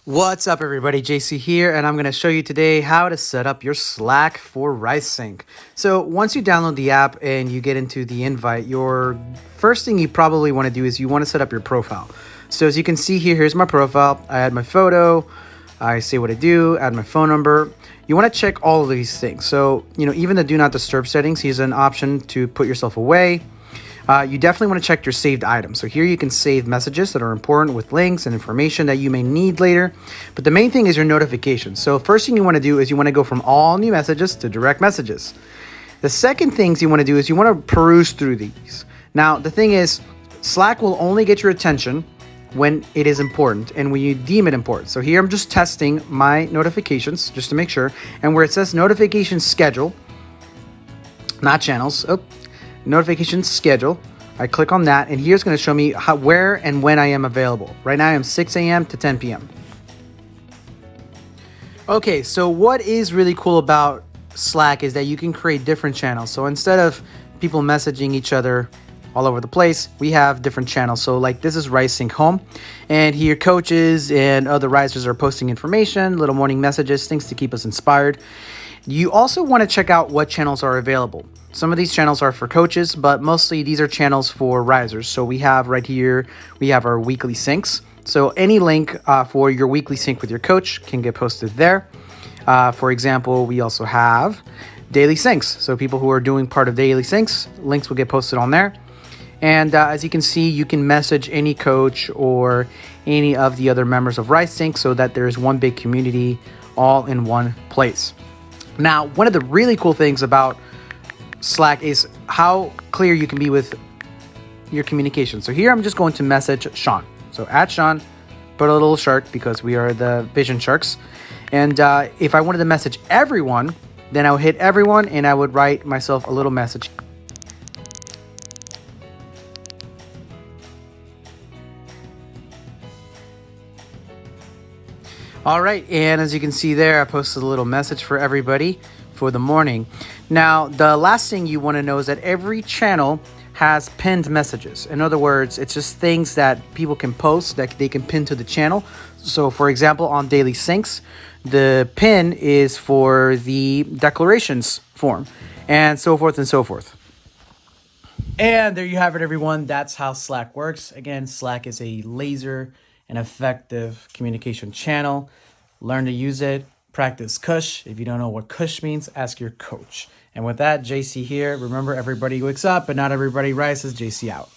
What's up, everybody? JC here, and I'm going to show you today how to set up your Slack for RiseSync. So once you download the app and you get into the invite, your first thing you probably want to do is you want to set up your profile. So as you can see here, here's my profile. I add my photo, I say what I do, add my phone number. You want to check all of these things. So, even the do not disturb settings, here's an option to put yourself away. You definitely want to check your saved items. So here you can save messages that are important with links and information that you may need later. But the main thing is your notifications. So first thing you want to do is you want to go from all new messages to direct messages. The second things you want to do is you want to peruse through these. Now, the thing is, Slack will only get your attention when it is important and when you deem it important. So here I'm just testing my notifications just to make sure. And where it says notification schedule, not channels, notification schedule, I click on that, and here's going to show me where and when I am available. Right now I am 6 a.m. to 10 p.m. Okay, so what is really cool about Slack is that you can create different channels. So instead of people messaging each other all over the place, we have different channels. So like this is RiseSync Home, and here coaches and other risers are posting information, little morning messages, things to keep us inspired. You also want to check out what channels are available. Some of these channels are for coaches, but mostly these are channels for risers. So we have right here, we have our weekly syncs. So any link for your weekly sync with your coach can get posted there. For example, we also have daily syncs. So people who are doing part of daily syncs, links will get posted on there. And as you can see, you can message any coach or any of the other members of RiseSync so that there's one big community all in one place. Now, one of the really cool things about Slack is how clear you can be with your communication. So here I'm just going to message Sean. So at Sean, put a little shark because we are the Vision Sharks. And if I wanted to message everyone, then I would hit everyone and I would write myself a little message. All right, and as you can see there, I posted a little message for everybody for the morning. Now, the last thing you want to know is that every channel has pinned messages. In other words, it's just things that people can post that they can pin to the channel. So for example, on Daily Syncs, the pin is for the declarations form and so forth and so forth. And there you have it, everyone. That's how Slack works. Again, Slack is a laser and effective communication channel. Learn to use it. Practice Kush. If you don't know what Kush means, ask your coach. And with that, JC here. Remember, everybody wakes up, but not everybody rises. JC out.